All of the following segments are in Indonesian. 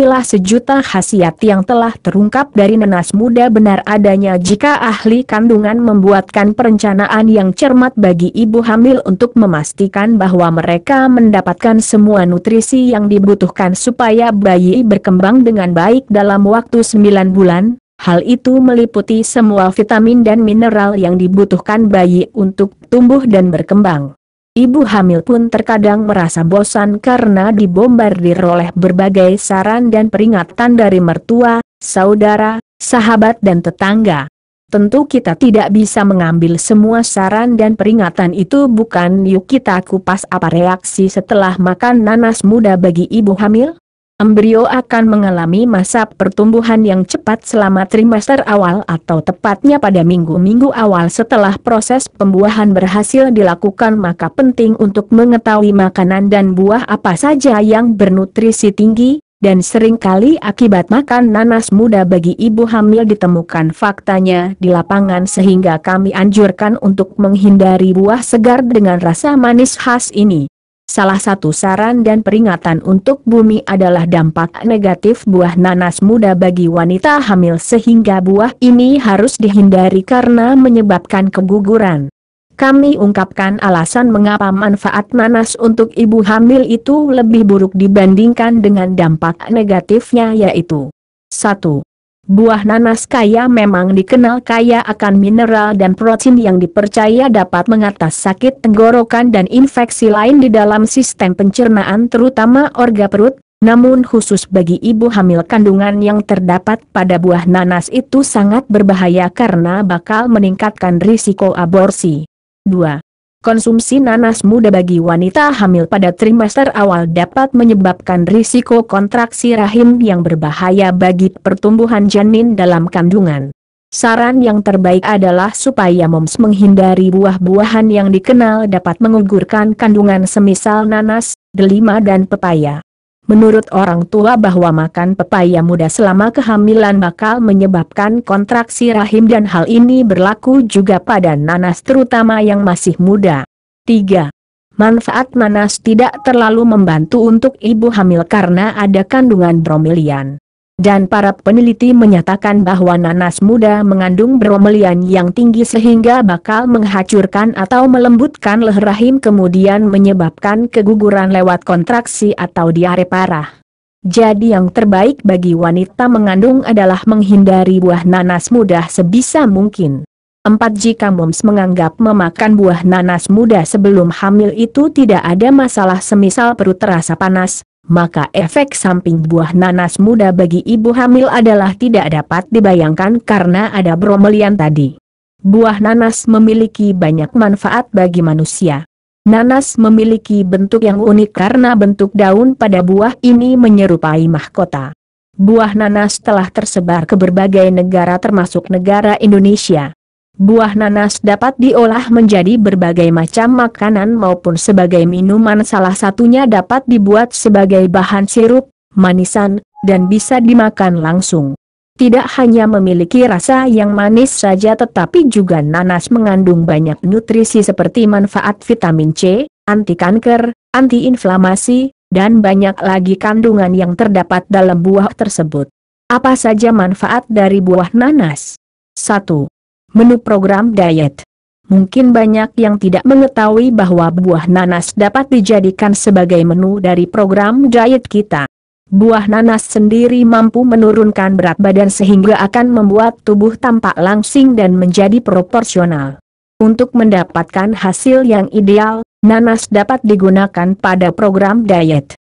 Inilah sejuta khasiat yang telah terungkap dari nanas muda, benar adanya jika ahli kandungan membuatkan perencanaan yang cermat bagi ibu hamil untuk memastikan bahwa mereka mendapatkan semua nutrisi yang dibutuhkan supaya bayi berkembang dengan baik dalam waktu 9 bulan. Hal itu meliputi semua vitamin dan mineral yang dibutuhkan bayi untuk tumbuh dan berkembang. Ibu hamil pun terkadang merasa bosan karena dibombardir oleh berbagai saran dan peringatan dari mertua, saudara, sahabat dan tetangga. Tentu kita tidak bisa mengambil semua saran dan peringatan itu, bukan? Yuk kita kupas apa reaksi setelah makan nanas muda bagi ibu hamil. Embrio akan mengalami masa pertumbuhan yang cepat selama trimester awal atau tepatnya pada minggu-minggu awal setelah proses pembuahan berhasil dilakukan. Maka penting untuk mengetahui makanan dan buah apa saja yang bernutrisi tinggi, dan seringkali akibat makan nanas muda bagi ibu hamil ditemukan faktanya di lapangan, sehingga kami anjurkan untuk menghindari buah segar dengan rasa manis khas ini. Salah satu saran dan peringatan untuk bumi adalah dampak negatif buah nanas muda bagi wanita hamil, sehingga buah ini harus dihindari karena menyebabkan keguguran. Kami ungkapkan alasan mengapa manfaat nanas untuk ibu hamil itu lebih buruk dibandingkan dengan dampak negatifnya, yaitu 1. Buah nanas kaya memang dikenal kaya akan mineral dan protein yang dipercaya dapat mengatasi sakit tenggorokan dan infeksi lain di dalam sistem pencernaan terutama organ perut, namun khusus bagi ibu hamil kandungan yang terdapat pada buah nanas itu sangat berbahaya karena bakal meningkatkan risiko aborsi. 2. Konsumsi nanas muda bagi wanita hamil pada trimester awal dapat menyebabkan risiko kontraksi rahim yang berbahaya bagi pertumbuhan janin dalam kandungan. Saran yang terbaik adalah supaya moms menghindari buah-buahan yang dikenal dapat menggugurkan kandungan semisal nanas, delima dan pepaya. Menurut orang tua bahwa makan pepaya muda selama kehamilan bakal menyebabkan kontraksi rahim, dan hal ini berlaku juga pada nanas terutama yang masih muda. 3. Manfaat nanas tidak terlalu membantu untuk ibu hamil karena ada kandungan bromelian. Dan para peneliti menyatakan bahwa nanas muda mengandung bromelian yang tinggi sehingga bakal menghancurkan atau melembutkan leher rahim, kemudian menyebabkan keguguran lewat kontraksi atau diare parah. Jadi yang terbaik bagi wanita mengandung adalah menghindari buah nanas muda sebisa mungkin. 4. Jika moms menganggap memakan buah nanas muda sebelum hamil itu tidak ada masalah semisal perut terasa panas, maka efek samping buah nanas muda bagi ibu hamil adalah tidak dapat dibayangkan karena ada bromelian tadi. Buah nanas memiliki banyak manfaat bagi manusia. Nanas memiliki bentuk yang unik karena bentuk daun pada buah ini menyerupai mahkota. Buah nanas telah tersebar ke berbagai negara termasuk negara Indonesia. Buah nanas dapat diolah menjadi berbagai macam makanan maupun sebagai minuman, salah satunya dapat dibuat sebagai bahan sirup, manisan, dan bisa dimakan langsung. Tidak hanya memiliki rasa yang manis saja tetapi juga nanas mengandung banyak nutrisi seperti manfaat vitamin C, anti kanker, anti-inflamasi, dan banyak lagi kandungan yang terdapat dalam buah tersebut. Apa saja manfaat dari buah nanas? 1. Menu program diet. Mungkin banyak yang tidak mengetahui bahwa buah nanas dapat dijadikan sebagai menu dari program diet kita. Buah nanas sendiri mampu menurunkan berat badan sehingga akan membuat tubuh tampak langsing dan menjadi proporsional. Untuk mendapatkan hasil yang ideal, nanas dapat digunakan pada program diet.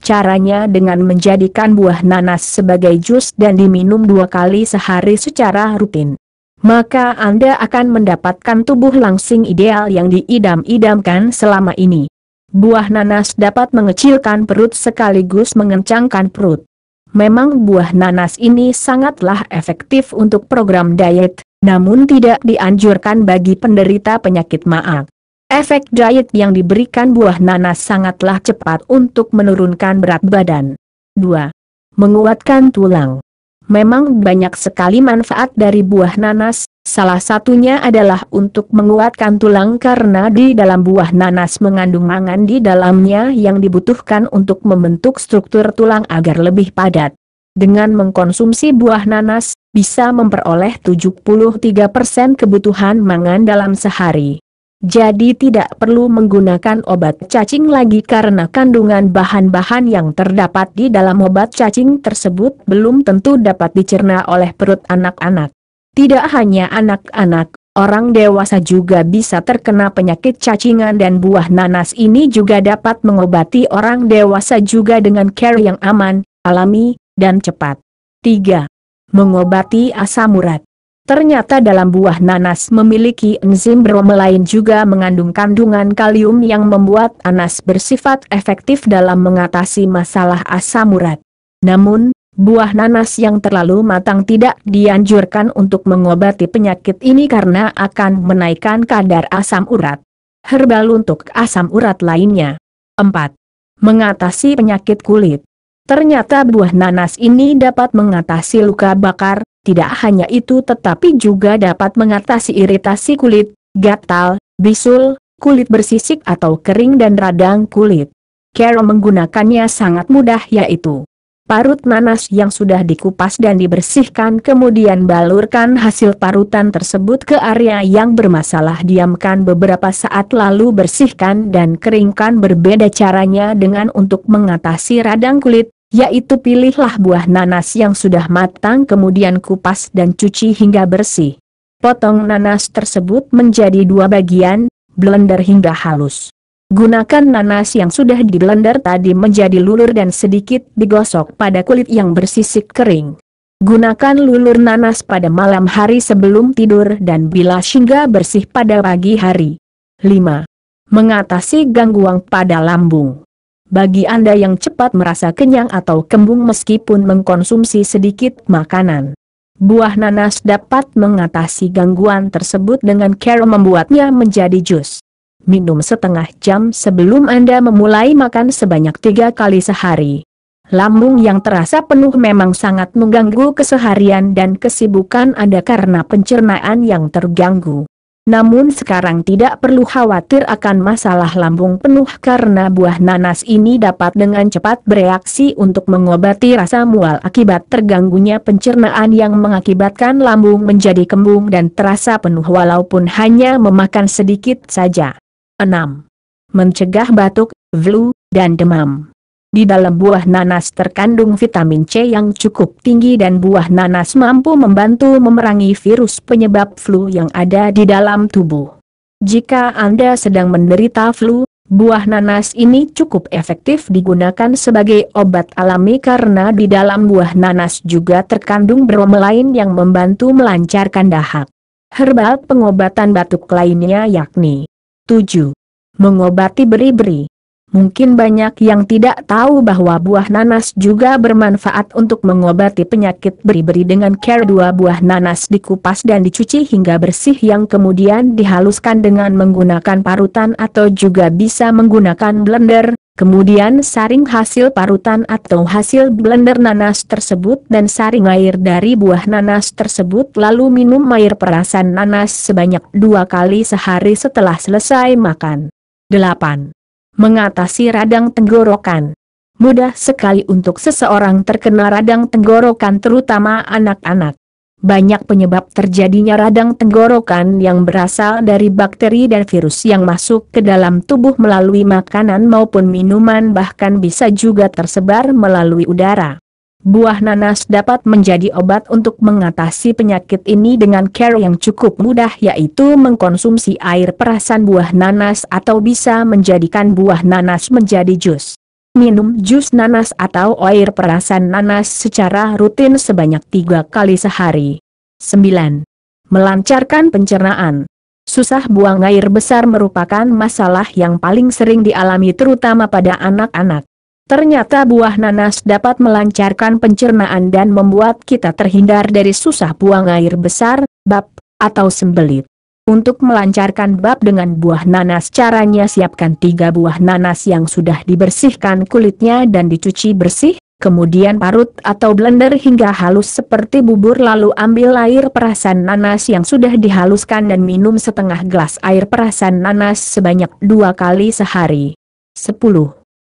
Caranya dengan menjadikan buah nanas sebagai jus dan diminum 2 kali sehari secara rutin. Maka Anda akan mendapatkan tubuh langsing ideal yang diidam-idamkan selama ini. Buah nanas dapat mengecilkan perut sekaligus mengencangkan perut. Memang buah nanas ini sangatlah efektif untuk program diet, namun tidak dianjurkan bagi penderita penyakit maag. Efek diet yang diberikan buah nanas sangatlah cepat untuk menurunkan berat badan. 2. Menguatkan tulang. Memang banyak sekali manfaat dari buah nanas, Salah satunya adalah untuk menguatkan tulang karena di dalam buah nanas mengandung mangan di dalamnya yang dibutuhkan untuk membentuk struktur tulang agar lebih padat. Dengan mengkonsumsi buah nanas, bisa memperoleh 73% kebutuhan mangan dalam sehari. Jadi tidak perlu menggunakan obat cacing lagi karena kandungan bahan-bahan yang terdapat di dalam obat cacing tersebut belum tentu dapat dicerna oleh perut anak-anak. Tidak hanya anak-anak, orang dewasa juga bisa terkena penyakit cacingan dan buah nanas ini juga dapat mengobati orang dewasa juga dengan cara yang aman, alami, dan cepat. 3. Mengobati asam urat. Ternyata dalam buah nanas memiliki enzim bromelain juga mengandung kandungan kalium yang membuat nanas bersifat efektif dalam mengatasi masalah asam urat. Namun, buah nanas yang terlalu matang tidak dianjurkan untuk mengobati penyakit ini karena akan menaikkan kadar asam urat. Herbal untuk asam urat lainnya. 4. Mengatasi penyakit kulit. Ternyata buah nanas ini dapat mengatasi luka bakar, tidak hanya itu tetapi juga dapat mengatasi iritasi kulit, gatal, bisul, kulit bersisik atau kering dan radang kulit. Cara menggunakannya sangat mudah yaitu parut nanas yang sudah dikupas dan dibersihkan kemudian balurkan hasil parutan tersebut ke area yang bermasalah, diamkan beberapa saat lalu bersihkan dan keringkan. Berbeda caranya dengan untuk mengatasi radang kulit, yaitu pilihlah buah nanas yang sudah matang kemudian kupas dan cuci hingga bersih. Potong nanas tersebut menjadi 2 bagian, blender hingga halus. Gunakan nanas yang sudah diblender tadi menjadi lulur dan sedikit digosok pada kulit yang bersisik kering. Gunakan lulur nanas pada malam hari sebelum tidur dan bilas hingga bersih pada pagi hari. 5. Mengatasi gangguan pada lambung. Bagi Anda yang cepat merasa kenyang atau kembung meskipun mengkonsumsi sedikit makanan, buah nanas dapat mengatasi gangguan tersebut dengan cara membuatnya menjadi jus. Minum setengah jam sebelum Anda memulai makan sebanyak 3 kali sehari. Lambung yang terasa penuh memang sangat mengganggu keseharian dan kesibukan Anda karena pencernaan yang terganggu. Namun sekarang tidak perlu khawatir akan masalah lambung penuh karena buah nanas ini dapat dengan cepat bereaksi untuk mengobati rasa mual akibat terganggunya pencernaan yang mengakibatkan lambung menjadi kembung dan terasa penuh walaupun hanya memakan sedikit saja. 6. Mencegah batuk, flu, dan demam. Di dalam buah nanas terkandung vitamin C yang cukup tinggi dan buah nanas mampu membantu memerangi virus penyebab flu yang ada di dalam tubuh. Jika Anda sedang menderita flu, buah nanas ini cukup efektif digunakan sebagai obat alami karena di dalam buah nanas juga terkandung bromelain yang membantu melancarkan dahak. Herbal pengobatan batuk lainnya yakni 7. Mengobati beri-beri. Mungkin banyak yang tidak tahu bahwa buah nanas juga bermanfaat untuk mengobati penyakit beri-beri dengan cara 2 buah nanas dikupas dan dicuci hingga bersih yang kemudian dihaluskan dengan menggunakan parutan atau juga bisa menggunakan blender, kemudian saring hasil parutan atau hasil blender nanas tersebut dan saring air dari buah nanas tersebut lalu minum air perasan nanas sebanyak 2 kali sehari setelah selesai makan. 8. Mengatasi radang tenggorokan. Mudah sekali untuk seseorang terkena radang tenggorokan terutama anak-anak. Banyak penyebab terjadinya radang tenggorokan yang berasal dari bakteri dan virus yang masuk ke dalam tubuh melalui makanan maupun minuman bahkan bisa juga tersebar melalui udara. Buah nanas dapat menjadi obat untuk mengatasi penyakit ini dengan cara yang cukup mudah yaitu mengkonsumsi air perasan buah nanas atau bisa menjadikan buah nanas menjadi jus. Minum jus nanas atau air perasan nanas secara rutin sebanyak 3 kali sehari. 9. Melancarkan pencernaan. Susah buang air besar merupakan masalah yang paling sering dialami terutama pada anak-anak. Ternyata buah nanas dapat melancarkan pencernaan dan membuat kita terhindar dari susah buang air besar, bab, atau sembelit. Untuk melancarkan bab dengan buah nanas caranya siapkan 3 buah nanas yang sudah dibersihkan kulitnya dan dicuci bersih, kemudian parut atau blender hingga halus seperti bubur, lalu ambil air perasan nanas yang sudah dihaluskan dan minum setengah gelas air perasan nanas sebanyak 2 kali sehari. 10.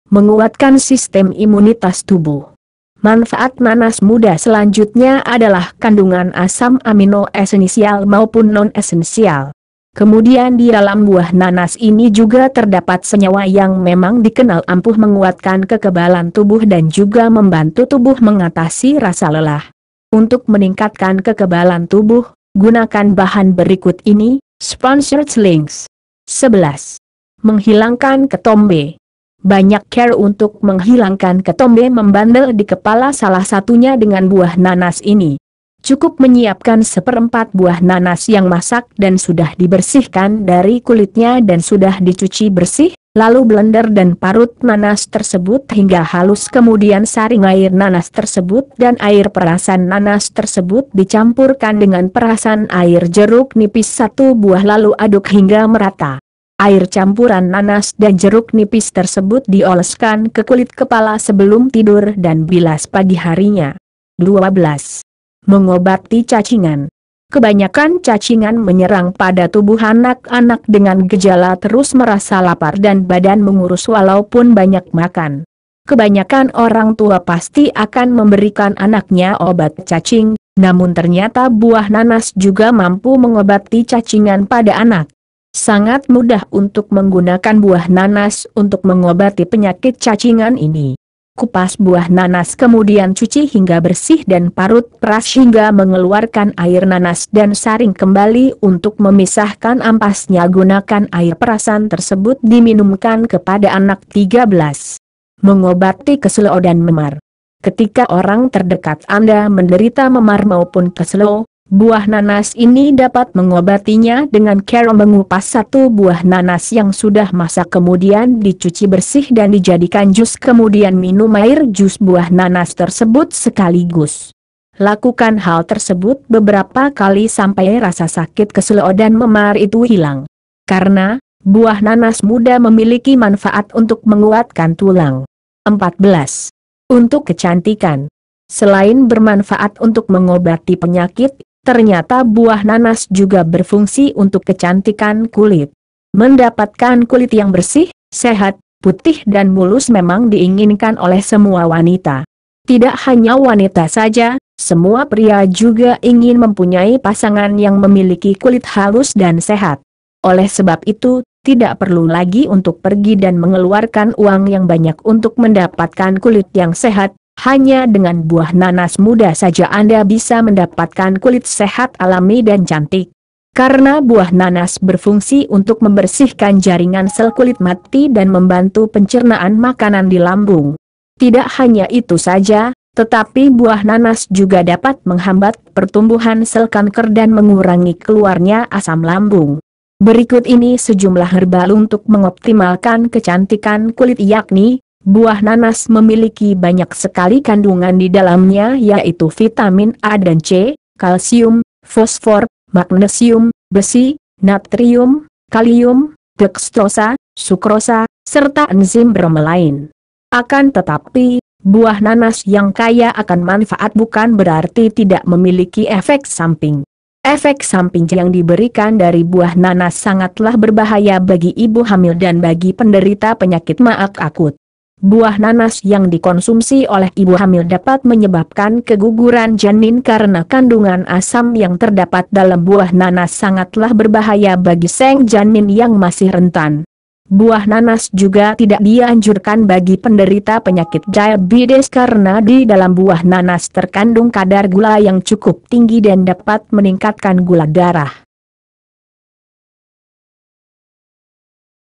Menguatkan sistem imunitas tubuh. Manfaat nanas muda selanjutnya adalah kandungan asam amino esensial maupun non-esensial. Kemudian di dalam buah nanas ini juga terdapat senyawa yang memang dikenal ampuh menguatkan kekebalan tubuh dan juga membantu tubuh mengatasi rasa lelah. Untuk meningkatkan kekebalan tubuh, gunakan bahan berikut ini, sponsored links. 11. Menghilangkan ketombe. Banyak cara untuk menghilangkan ketombe membandel di kepala, salah satunya dengan buah nanas ini. Cukup menyiapkan 1/4 buah nanas yang masak dan sudah dibersihkan dari kulitnya dan sudah dicuci bersih, lalu blender dan parut nanas tersebut hingga halus, kemudian saring air nanas tersebut dan air perasan nanas tersebut dicampurkan dengan perasan air jeruk nipis 1 buah lalu aduk hingga merata. Air campuran nanas dan jeruk nipis tersebut dioleskan ke kulit kepala sebelum tidur dan bilas pagi harinya. 12. Mengobati cacingan. Kebanyakan cacingan menyerang pada tubuh anak-anak dengan gejala terus merasa lapar dan badan mengurus walaupun banyak makan. Kebanyakan orang tua pasti akan memberikan anaknya obat cacing, namun ternyata buah nanas juga mampu mengobati cacingan pada anak. Sangat mudah untuk menggunakan buah nanas untuk mengobati penyakit cacingan ini. Kupas buah nanas kemudian cuci hingga bersih dan parut peras hingga mengeluarkan air nanas dan saring kembali untuk memisahkan ampasnya. Gunakan air perasan tersebut diminumkan kepada anak. 13. Mengobati keselo dan memar. Ketika orang terdekat Anda menderita memar maupun keselo, buah nanas ini dapat mengobatinya dengan cara mengupas 1 buah nanas yang sudah masak kemudian dicuci bersih dan dijadikan jus, kemudian minum air jus buah nanas tersebut sekaligus. Lakukan hal tersebut beberapa kali sampai rasa sakit keselo dan memar itu hilang. Karena buah nanas muda memiliki manfaat untuk menguatkan tulang. 14. Untuk kecantikan. Selain bermanfaat untuk mengobati penyakit, ternyata buah nanas juga berfungsi untuk kecantikan kulit. Mendapatkan kulit yang bersih, sehat, putih dan mulus memang diinginkan oleh semua wanita. Tidak hanya wanita saja, semua pria juga ingin mempunyai pasangan yang memiliki kulit halus dan sehat. Oleh sebab itu, tidak perlu lagi untuk pergi dan mengeluarkan uang yang banyak untuk mendapatkan kulit yang sehat. Hanya dengan buah nanas muda saja Anda bisa mendapatkan kulit sehat alami dan cantik. Karena buah nanas berfungsi untuk membersihkan jaringan sel kulit mati dan membantu pencernaan makanan di lambung. Tidak hanya itu saja, tetapi buah nanas juga dapat menghambat pertumbuhan sel kanker dan mengurangi keluarnya asam lambung. Berikut ini sejumlah herbal untuk mengoptimalkan kecantikan kulit, yakni buah nanas memiliki banyak sekali kandungan di dalamnya, yaitu vitamin A dan C, kalsium, fosfor, magnesium, besi, natrium, kalium, dekstrosa, sukrosa, serta enzim bromelain. Akan tetapi, buah nanas yang kaya akan manfaat bukan berarti tidak memiliki efek samping. Efek samping yang diberikan dari buah nanas sangatlah berbahaya bagi ibu hamil dan bagi penderita penyakit maag akut. Buah nanas yang dikonsumsi oleh ibu hamil dapat menyebabkan keguguran janin karena kandungan asam yang terdapat dalam buah nanas sangatlah berbahaya bagi sang janin yang masih rentan. Buah nanas juga tidak dianjurkan bagi penderita penyakit diabetes karena di dalam buah nanas terkandung kadar gula yang cukup tinggi dan dapat meningkatkan gula darah.